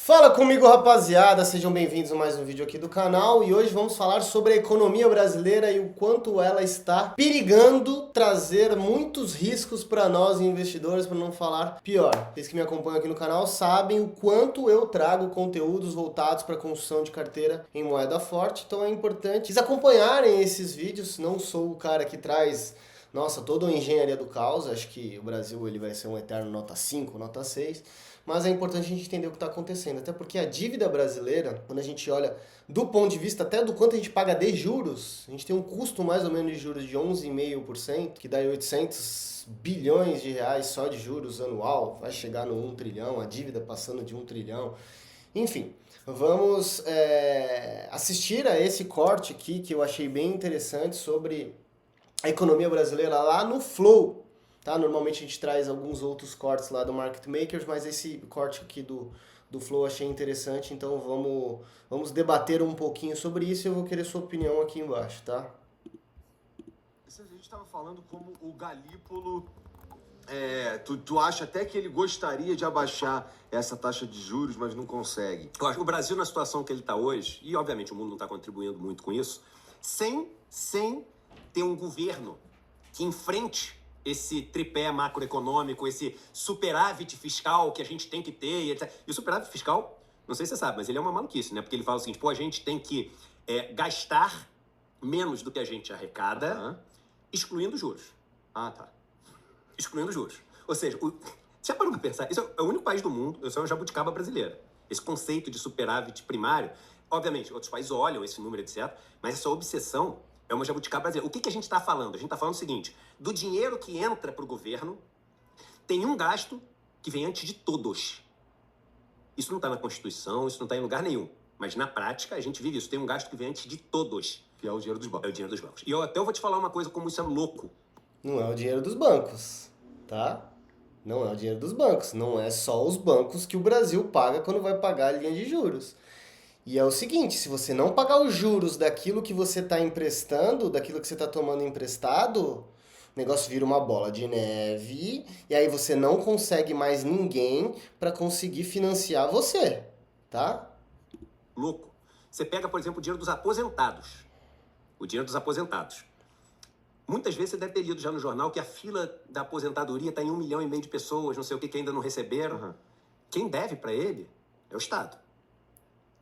Fala comigo, rapaziada, sejam bem-vindos a mais um vídeo aqui do canal e hoje vamos falar sobre a economia brasileira e o quanto ela está perigando trazer muitos riscos para nós investidores, para não falar pior. Vocês que me acompanham aqui no canal sabem o quanto eu trago conteúdos voltados para construção de carteira em moeda forte, então é importante vocês acompanharem esses vídeos. Não sou o cara que traz toda a engenharia do caos, acho que o Brasil ele vai ser um eterno nota 5, nota 6, mas é importante a gente entender o que está acontecendo, até porque a dívida brasileira, quando a gente olha do ponto de vista até do quanto a gente paga de juros, a gente tem um custo mais ou menos de juros de 11,5%, que dá 800 bilhões de reais só de juros anual, vai chegar no 1 trilhão, a dívida passando de 1 trilhão, enfim. Vamos assistir a esse corte aqui que eu achei bem interessante sobre a economia brasileira lá no Flow, tá? Normalmente a gente traz alguns outros cortes lá do Market Makers, mas esse corte aqui do Flow eu achei interessante, então vamos debater um pouquinho sobre isso e eu vou querer sua opinião aqui embaixo, tá? A gente estava falando como o Galípolo, tu acha até que ele gostaria de abaixar essa taxa de juros, mas não consegue. Eu acho que o Brasil, na situação que ele está hoje, e obviamente o mundo não está contribuindo muito com isso, sem ter um governo que enfrente esse tripé macroeconômico, esse superávit fiscal que a gente tem que ter, etc. E o superávit fiscal, não sei se você sabe, mas ele é uma maluquice, né? Porque ele fala o seguinte, a gente tem que gastar menos do que a gente arrecada, excluindo juros. Ah, tá. Excluindo juros. Ou seja, já parou pra pensar? Isso é o único país do mundo, isso é uma jabuticaba brasileira. Esse conceito de superávit primário, obviamente, outros países olham esse número, etc., mas essa obsessão é uma jabuticaba brasileira. O que a gente está falando? A gente está falando o seguinte, do dinheiro que entra para o governo, tem um gasto que vem antes de todos. Isso não está na Constituição, isso não está em lugar nenhum. Mas na prática, a gente vive isso. Tem um gasto que vem antes de todos. Que é o dinheiro dos bancos. É o dinheiro dos bancos. E eu vou te falar uma coisa como isso é louco. Não é o dinheiro dos bancos, tá? Não é o dinheiro dos bancos. Não é só os bancos que o Brasil paga quando vai pagar a linha de juros. E é o seguinte, se você não pagar os juros daquilo que você está emprestando, daquilo que você está tomando emprestado, o negócio vira uma bola de neve e aí você não consegue mais ninguém para conseguir financiar você, tá? Louco. Você pega, por exemplo, o dinheiro dos aposentados. O dinheiro dos aposentados. Muitas vezes você deve ter lido já no jornal que a fila da aposentadoria está em 1,5 milhão de pessoas, não sei o que ainda não receberam. Quem deve para ele é o Estado.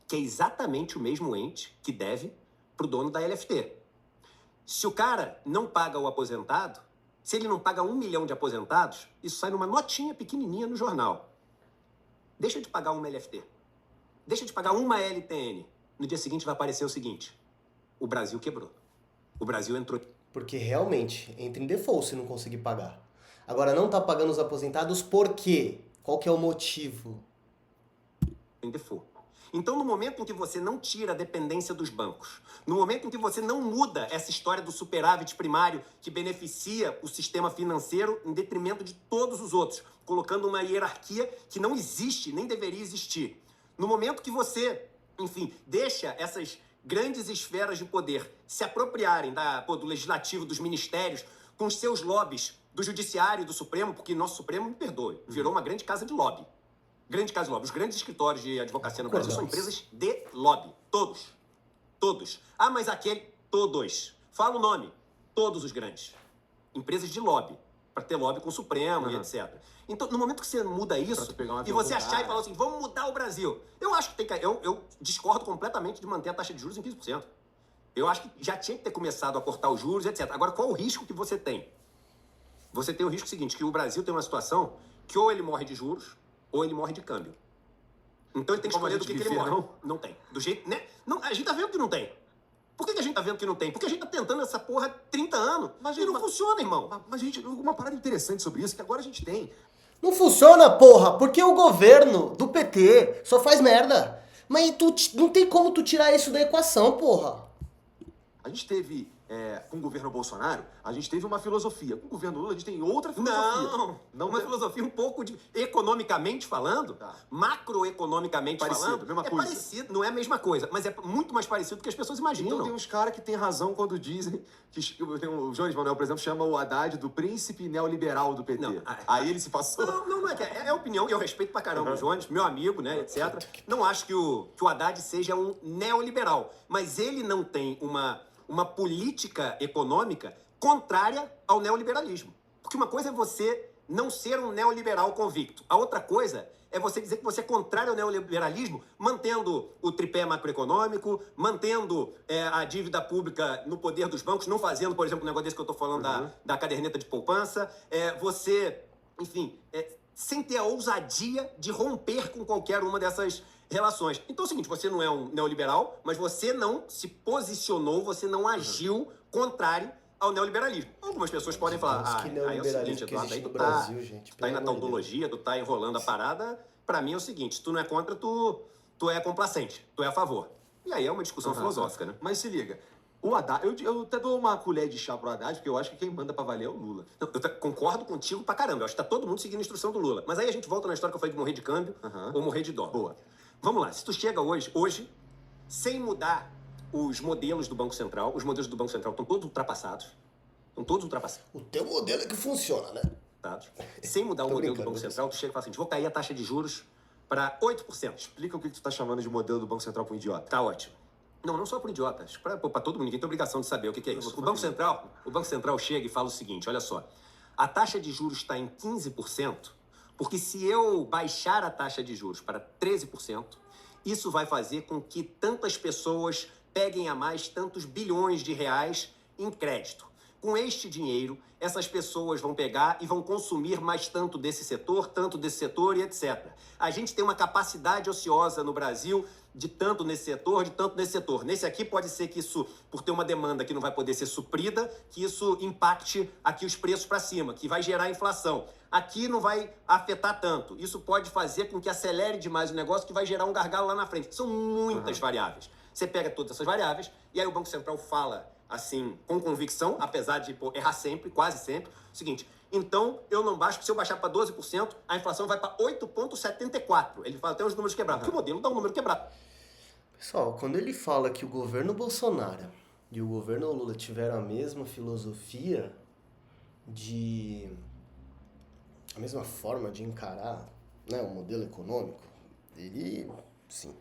Que é exatamente o mesmo ente que deve para o dono da LFT. Se o cara não paga o aposentado, se ele não paga 1 milhão de aposentados, isso sai numa notinha pequenininha no jornal. Deixa de pagar uma LFT. Deixa de pagar uma LTN. No dia seguinte vai aparecer o seguinte, o Brasil quebrou. O Brasil entrou... Porque realmente entra em default se não conseguir pagar. Agora não tá pagando os aposentados por quê? Qual que é o motivo? em default. Então, no momento em que você não tira a dependência dos bancos, no momento em que você não muda essa história do superávit primário que beneficia o sistema financeiro em detrimento de todos os outros, colocando uma hierarquia que não existe, nem deveria existir. No momento que você, enfim, deixa essas grandes esferas de poder se apropriarem do legislativo, dos ministérios, com os seus lobbies, do judiciário e do Supremo, porque nosso Supremo, me perdoe, virou uma grande casa de lobby. Grande casa de lobby. Os grandes escritórios de advocacia no Brasil são empresas de lobby. Todos. Todos. Ah, mas aquele... Todos. Fala o nome. Todos os grandes. Empresas de lobby. Para ter lobby com o Supremo e etc. Então, no momento que você muda isso, e você achar e falar assim, vamos mudar o Brasil. Eu acho que tem que... Eu discordo completamente de manter a taxa de juros em 15%. Eu acho que já tinha que ter começado a cortar os juros, etc. Agora, qual o risco que você tem? Você tem o risco seguinte, que o Brasil tem uma situação que ou ele morre de juros, ou ele morre de câmbio. Então ele tem que escolher do que ele morre. Não tem. Do jeito, né? Não, a gente tá vendo que não tem. Por que a gente tá vendo que não tem? Porque a gente tá tentando essa porra há 30 anos. Mas não funciona, irmão. Mas, gente, uma parada interessante sobre isso, que agora a gente tem. Não funciona, porra, porque o governo do PT só faz merda. Mas não tem como tu tirar isso da equação, porra. A gente teve com o governo Bolsonaro, a gente teve uma filosofia. Com o governo Lula, a gente tem outra filosofia. Não uma filosofia um pouco de... Economicamente falando, Tá. macroeconomicamente Parecido, falando, mesma é coisa. parecido, não é a mesma coisa, mas é muito mais parecido do que as pessoas imaginam. Então tem uns caras que têm razão quando dizem que o Jones Manuel, por exemplo, chama o Haddad do príncipe neoliberal do PT. Não, Aí ele se passou. Não é que é opinião, e eu respeito pra caramba o Jones, meu amigo, né, etc. Não acho que o Haddad seja um neoliberal, mas ele não tem uma política econômica contrária ao neoliberalismo. Porque uma coisa é você não ser um neoliberal convicto. A outra coisa é você dizer que você é contrário ao neoliberalismo, mantendo o tripé macroeconômico, mantendo a dívida pública no poder dos bancos, não fazendo, por exemplo, o negócio desse que eu estou falando da caderneta de poupança, você, enfim, sem ter a ousadia de romper com qualquer uma dessas relações. Então é o seguinte, você não é um neoliberal, mas você não se posicionou, você não agiu contrário ao neoliberalismo. Algumas pessoas podem falar, que aí é o seguinte, neoliberalismo que Eduardo, aí existe tu no Brasil, gente, tá aí na pelo amor de tautologia, tu tá enrolando a parada. Pra mim é o seguinte, se tu não é contra, tu é complacente, tu é a favor. E aí é uma discussão filosófica, né? Mas se liga, o Haddad, eu até dou uma colher de chá pro Haddad, porque eu acho que quem manda pra valer é o Lula. Não, concordo contigo pra caramba, eu acho que tá todo mundo seguindo a instrução do Lula. Mas aí a gente volta na história que eu falei de morrer de câmbio ou morrer de dó. Boa. Vamos lá, se tu chega hoje, sem mudar os modelos do Banco Central, os modelos do Banco Central estão todos ultrapassados. Estão todos ultrapassados. O teu modelo é que funciona, né? Sem mudar o Tô modelo do brincando, Banco Central, tu chega e fala assim, vou cair a taxa de juros para 8%. Explica o que tu tá chamando de modelo do Banco Central pro idiota. Tá ótimo. Não só para idiotas, para todo mundo. Ninguém tem obrigação de saber o que é isso. O Banco Central chega e fala o seguinte, olha só, a taxa de juros está em 15%, porque se eu baixar a taxa de juros para 13%, isso vai fazer com que tantas pessoas peguem a mais tantos bilhões de reais em crédito. Com este dinheiro, essas pessoas vão pegar e vão consumir mais tanto desse setor e etc. A gente tem uma capacidade ociosa no Brasil de tanto nesse setor, de tanto nesse setor. Nesse aqui pode ser que isso, por ter uma demanda que não vai poder ser suprida, que isso impacte aqui os preços para cima, que vai gerar inflação. Aqui não vai afetar tanto. Isso pode fazer com que acelere demais o negócio, que vai gerar um gargalo lá na frente. São muitas variáveis. Você pega todas essas variáveis e aí o Banco Central fala assim, com convicção, apesar de errar sempre, quase sempre, o seguinte, então eu não baixo, se eu baixar para 12%, a inflação vai para 8,74%. Ele fala até os números quebrados, porque o modelo dá um número quebrado. Pessoal, quando ele fala que o governo Bolsonaro e o governo Lula tiveram a mesma filosofia a mesma forma de encarar, né, o modelo econômico, ele, sim,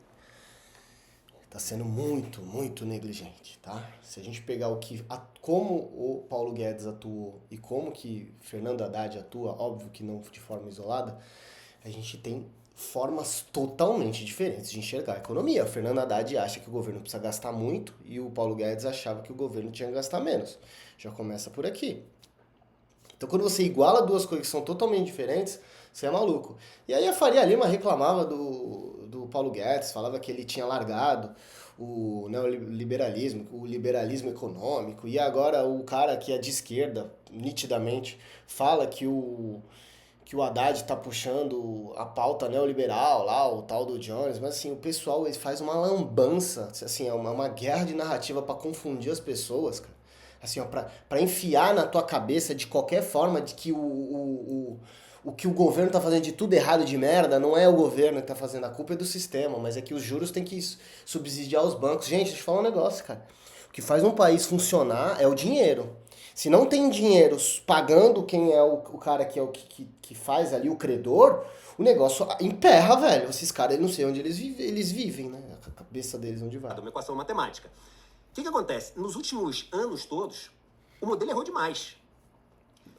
está sendo muito, muito negligente, tá? Se a gente pegar como o Paulo Guedes atuou e como que Fernando Haddad atua, óbvio que não de forma isolada, a gente tem formas totalmente diferentes de enxergar a economia. O Fernando Haddad acha que o governo precisa gastar muito e o Paulo Guedes achava que o governo tinha que gastar menos. Já começa por aqui. Então, quando você iguala duas coisas que são totalmente diferentes, você é maluco. E aí a Faria Lima reclamava do Paulo Guedes, falava que ele tinha largado o neoliberalismo, o liberalismo econômico, e agora o cara que é de esquerda, nitidamente, fala que o Haddad está puxando a pauta neoliberal lá, o tal do Jones, mas assim, o pessoal ele faz uma lambança, assim, é uma guerra de narrativa para confundir as pessoas, cara. Assim, ó, pra enfiar na tua cabeça de qualquer forma de que o que o governo tá fazendo de tudo errado de merda, não é o governo que tá fazendo, a culpa é do sistema, mas é que os juros tem que subsidiar os bancos. Gente, deixa eu falar um negócio, cara. O que faz um país funcionar é o dinheiro. Se não tem dinheiro pagando quem é o cara que é o que faz ali, o credor, o negócio emperra, velho. Esses caras, eu não sei onde eles vivem, né? A cabeça deles onde vai. Uma equação matemática. O que acontece? Nos últimos anos todos, o modelo errou demais.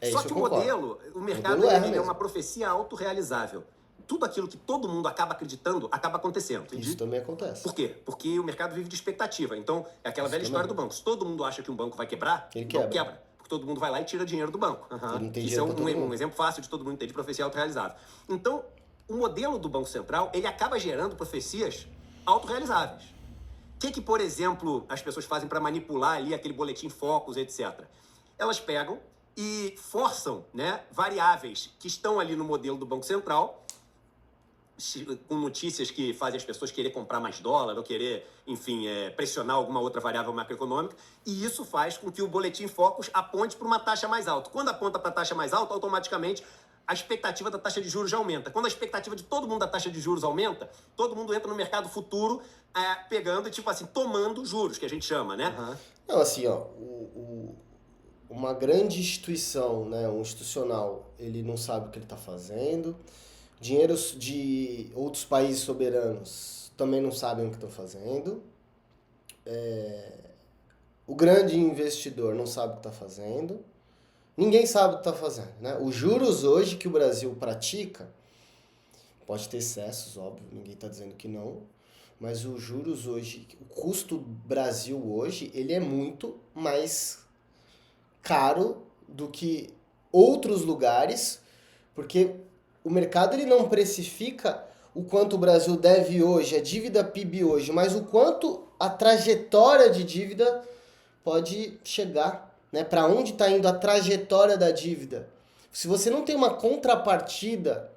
Só que o mercado é uma profecia autorrealizável. Tudo aquilo que todo mundo acaba acreditando, acaba acontecendo. Entendi. Isso também acontece. Por quê? Porque o mercado vive de expectativa. Então, é aquela velha história do banco. Se todo mundo acha que um banco vai quebrar, ele o banco quebra. Porque todo mundo vai lá e tira dinheiro do banco. Isso é um exemplo fácil de todo mundo ter de profecia autorrealizável. Então, o modelo do Banco Central, ele acaba gerando profecias autorrealizáveis. O que, por exemplo, as pessoas fazem para manipular ali aquele boletim Focus, etc.? Elas pegam e forçam, né, variáveis que estão ali no modelo do Banco Central com notícias que fazem as pessoas querer comprar mais dólar ou querer, enfim, pressionar alguma outra variável macroeconômica, e isso faz com que o Boletim Focus aponte para uma taxa mais alta. Quando aponta para a taxa mais alta, automaticamente a expectativa da taxa de juros já aumenta. Quando a expectativa de todo mundo da taxa de juros aumenta, todo mundo entra no mercado futuro pegando, tipo assim, tomando juros, que a gente chama, né? Aham. Não, assim, ó, uma grande instituição, né, um institucional, ele não sabe o que ele está fazendo. Dinheiros de outros países soberanos também não sabem o que estão fazendo. O grande investidor não sabe o que está fazendo. Ninguém sabe o que está fazendo, né? Os juros hoje que o Brasil pratica, pode ter excessos, óbvio, ninguém está dizendo que não, mas os juros hoje, o custo do Brasil hoje, ele é muito mais caro do que outros lugares, porque o mercado ele não precifica o quanto o Brasil deve hoje, a dívida PIB hoje, mas o quanto a trajetória de dívida pode chegar, né? Para onde está indo a trajetória da dívida. Se você não tem uma contrapartida,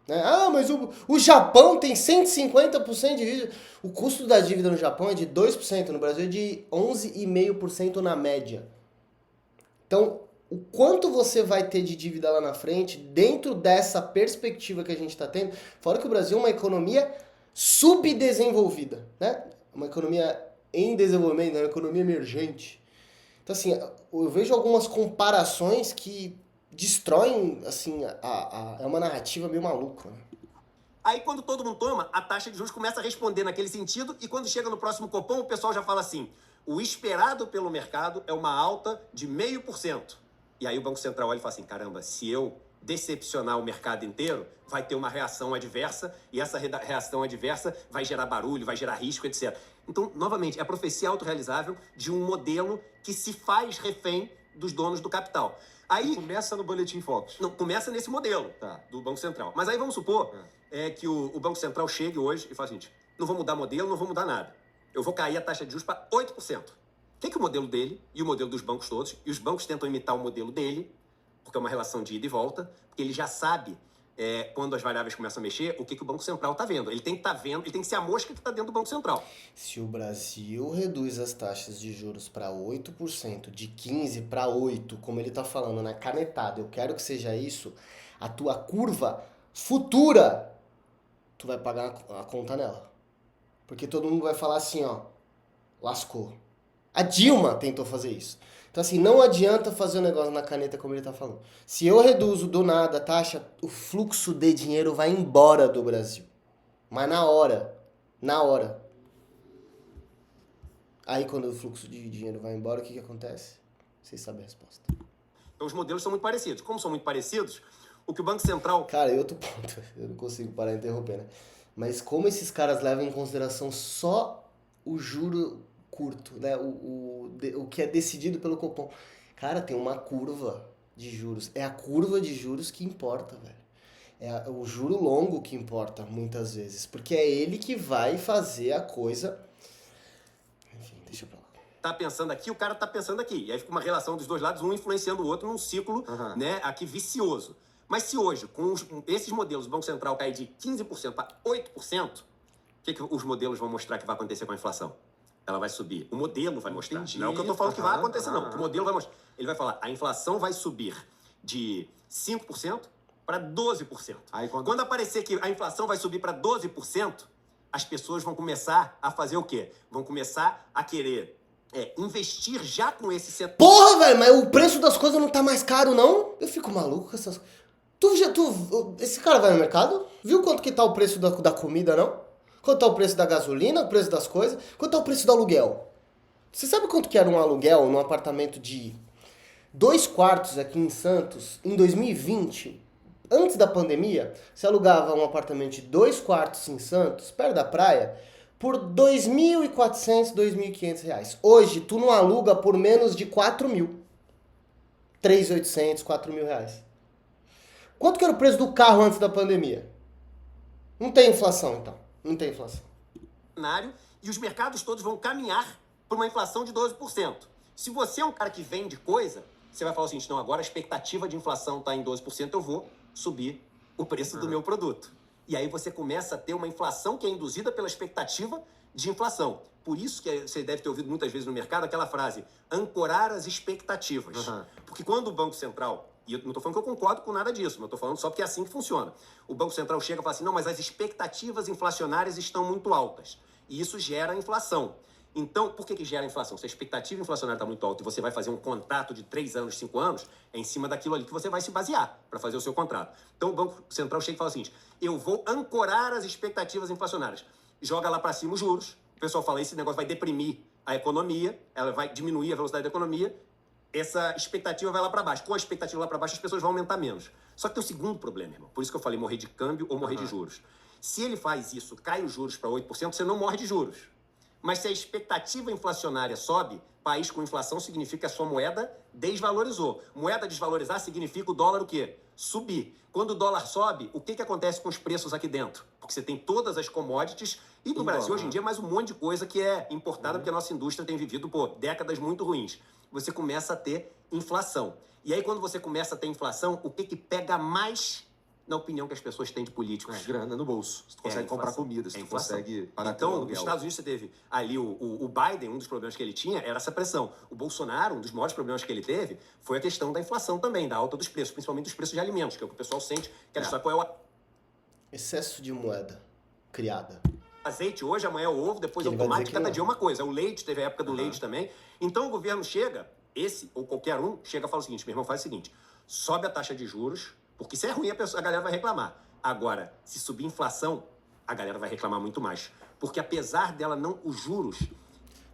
né? Ah, mas o Japão tem 150% de dívida. O custo da dívida no Japão é de 2%, no Brasil é de 11,5% na média. Então, o quanto você vai ter de dívida lá na frente, dentro dessa perspectiva que a gente está tendo, fora que o Brasil é uma economia subdesenvolvida, né? Uma economia em desenvolvimento, uma economia emergente. Então, assim, eu vejo algumas comparações que destroem, assim, é uma narrativa meio maluca, né? Aí, quando todo mundo toma, a taxa de juros começa a responder naquele sentido, e quando chega no próximo Copom, o pessoal já fala assim, o esperado pelo mercado é uma alta de 0,5%. E aí o Banco Central olha e fala assim, caramba, se eu decepcionar o mercado inteiro, vai ter uma reação adversa, e essa reação adversa vai gerar barulho, vai gerar risco, etc. Então, novamente, é a profecia autorrealizável de um modelo que se faz refém dos donos do capital. Aí Começa no Boletim Focus. não, começa nesse modelo do Banco Central. Mas aí vamos supor que o Banco Central chegue hoje e fale o seguinte, não vou mudar modelo, não vou mudar nada. Eu vou cair a taxa de juros para 8%. O que o modelo dele e o modelo dos bancos todos, e os bancos tentam imitar o modelo dele, porque é uma relação de ida e volta, porque ele já sabe, quando as variáveis começam a mexer, o que o Banco Central está vendo. Ele tem que estar vendo, ele tem que ser a mosca que está dentro do Banco Central. Se o Brasil reduz as taxas de juros para 8%, de 15% para 8%, como ele está falando na canetada, eu quero que seja isso, a tua curva futura, tu vai pagar a conta nela. Porque todo mundo vai falar assim, ó, lascou. A Dilma tentou fazer isso. Então, assim, não adianta fazer o negócio na caneta como ele tá falando. Se eu reduzo do nada a taxa, o fluxo de dinheiro vai embora do Brasil. Mas na hora. Na hora. Aí, quando o fluxo de dinheiro vai embora, o que acontece? Vocês sabem a resposta. Então os modelos são muito parecidos. Como são muito parecidos, o que o Banco Central... Cara, e outro ponto, eu não consigo parar de interromper, né? Mas como esses caras levam em consideração só o juro curto, né? O que é decidido pelo Copom. Cara, tem uma curva de juros. É a curva de juros que importa, velho. É o juro longo que importa, muitas vezes. Porque é ele que vai fazer a coisa... Enfim, deixa pra lá. Tá pensando aqui, o cara tá pensando aqui. E aí fica uma relação dos dois lados, um influenciando o outro num ciclo, né, aqui vicioso. Mas se hoje, com esses modelos, o Banco Central cair de 15% para 8%, o que os modelos vão mostrar que vai acontecer com a inflação? Ela vai subir. O modelo vai mostrar. Entendi. Não é o que eu tô falando que vai acontecer, não. O modelo vai mostrar. Ele vai falar, a inflação vai subir de 5% para 12%. Aí quando aparecer que a inflação vai subir para 12%, as pessoas vão começar a fazer o quê? Vão começar a querer investir já com esse setor. Porra, velho, mas o preço das coisas não tá mais caro, não? Eu fico maluco com essas coisas. Esse cara vai no mercado? Viu quanto que tá o preço da comida, não? Quanto tá o preço da gasolina, o preço das coisas? Quanto tá o preço do aluguel? Você sabe quanto que era um aluguel num apartamento de 2 quartos aqui em Santos, em 2020? Antes da pandemia, você alugava um apartamento de 2 quartos em Santos, perto da praia, por R$ 2.400, R$ 2.500. Hoje, tu não aluga por menos de 4 mil. 3.800, 4 mil reais. Quanto que era o preço do carro antes da pandemia? Não tem inflação, então. Não tem inflação. E os mercados todos vão caminhar para uma inflação de 12%. Se você é um cara que vende coisa, você vai falar o seguinte, não, agora a expectativa de inflação está em 12%, eu vou subir o preço do meu produto. E aí você começa a ter uma inflação que é induzida pela expectativa de inflação. Por isso que você deve ter ouvido muitas vezes no mercado aquela frase, ancorar as expectativas. Porque quando o Banco Central, e eu não estou falando que eu concordo com nada disso, mas eu estou falando só porque é assim que funciona. O Banco Central chega e fala assim, não, mas as expectativas inflacionárias estão muito altas. E isso gera inflação. Então, por que gera inflação? Se a expectativa inflacionária está muito alta e você vai fazer um contrato de 3 anos, 5 anos, é em cima daquilo ali que você vai se basear para fazer o seu contrato. Então, o Banco Central chega e fala o seguinte, eu vou ancorar as expectativas inflacionárias. Joga lá para cima os juros. O pessoal fala, esse negócio vai deprimir a economia, ela vai diminuir a velocidade da economia, essa expectativa vai lá para baixo. Com a expectativa lá para baixo, as pessoas vão aumentar menos. Só que tem o segundo problema, irmão. Por isso que eu falei morrer de câmbio ou morrer de juros. Se ele faz isso, cai os juros para 8%, você não morre de juros. Mas se a expectativa inflacionária sobe, país com inflação significa que a sua moeda desvalorizou. Moeda desvalorizar significa o dólar o quê? Subir. Quando o dólar sobe, o que acontece com os preços aqui dentro? Porque você tem todas as commodities e no Brasil hoje em dia mais um monte de coisa que é importada porque a nossa indústria tem vivido décadas muito ruins. Você começa a ter inflação. E aí quando você começa a ter inflação, o que pega mais na opinião que as pessoas têm de políticos? Grana no bolso. Se tu consegue comprar comida, se tu consegue pagar teu Então, aluguel. nos Estados Unidos você teve ali o Biden, um dos problemas que ele tinha era essa pressão. O Bolsonaro, um dos maiores problemas que ele teve foi a questão da inflação também, da alta dos preços, principalmente dos preços de alimentos, que é o que o pessoal sente, que a história qual é o Excesso de moeda criada. azeite hoje, amanhã é o ovo, depois é o tomate, cada dia é uma coisa. O leite, teve a época do leite também. Então o governo chega, esse ou qualquer um, chega e fala o seguinte, meu irmão, faz o seguinte, sobe a taxa de juros, porque se é ruim a galera vai reclamar. Agora, se subir a inflação, a galera vai reclamar muito mais. Porque apesar dela não, os juros...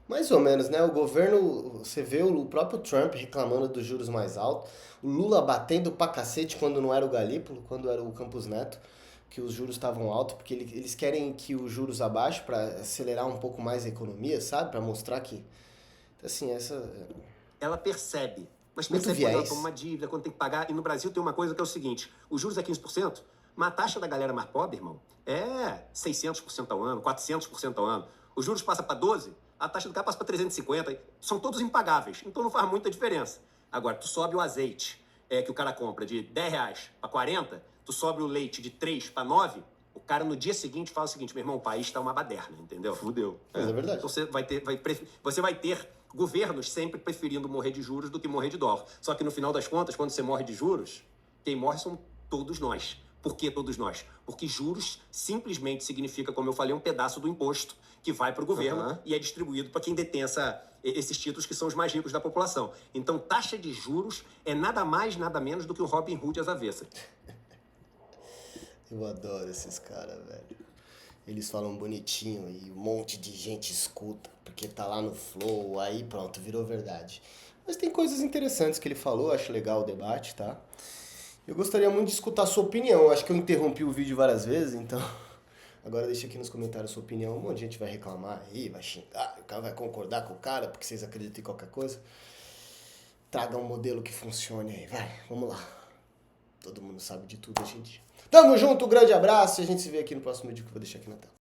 Mais ou menos, né? O governo, você vê o próprio Trump reclamando dos juros mais altos, o Lula batendo pra cacete quando não era o Galípolo, quando era o Campos Neto, que os juros estavam altos, porque eles querem que os juros abaixo para acelerar um pouco mais a economia, sabe? Para mostrar que... Assim, Ela percebe. Mas muito percebe quando ela viés. toma uma dívida, quando tem que pagar. E no Brasil tem uma coisa que é o seguinte, os juros é 15%, mas a taxa da galera mais pobre, irmão, é 600% ao ano, 400% ao ano. Os juros passam para 12%, a taxa do cara passa para 350%. São todos impagáveis, então não faz muita diferença. Agora, tu sobe o azeite que o cara compra de R$10 para 40, tu sobe o leite de 3 para 9, o cara no dia seguinte fala o seguinte, meu irmão, o país tá uma baderna, entendeu? Fudeu. Mas é verdade. Então você vai ter governos sempre preferindo morrer de juros do que morrer de dólar. Só que no final das contas, quando você morre de juros, quem morre são todos nós. Por que todos nós? Porque juros simplesmente significa, como eu falei, um pedaço do imposto que vai para o governo e é distribuído para quem detém esses títulos que são os mais ricos da população. Então, taxa de juros é nada mais, nada menos do que o Robin Hood às avessas. Eu adoro esses caras, velho. Eles falam bonitinho e um monte de gente escuta, porque tá lá no flow, aí pronto, virou verdade. Mas tem coisas interessantes que ele falou, acho legal o debate, tá? Eu gostaria muito de escutar a sua opinião, acho que eu interrompi o vídeo várias vezes, então... Agora deixa aqui nos comentários a sua opinião, um monte de gente vai reclamar aí, vai xingar, o cara vai concordar com o cara, porque vocês acreditam em qualquer coisa. Traga um modelo que funcione aí, vai, vamos lá. Todo mundo sabe de tudo hoje em dia. Tamo junto, um grande abraço e a gente se vê aqui no próximo vídeo que eu vou deixar aqui na tela.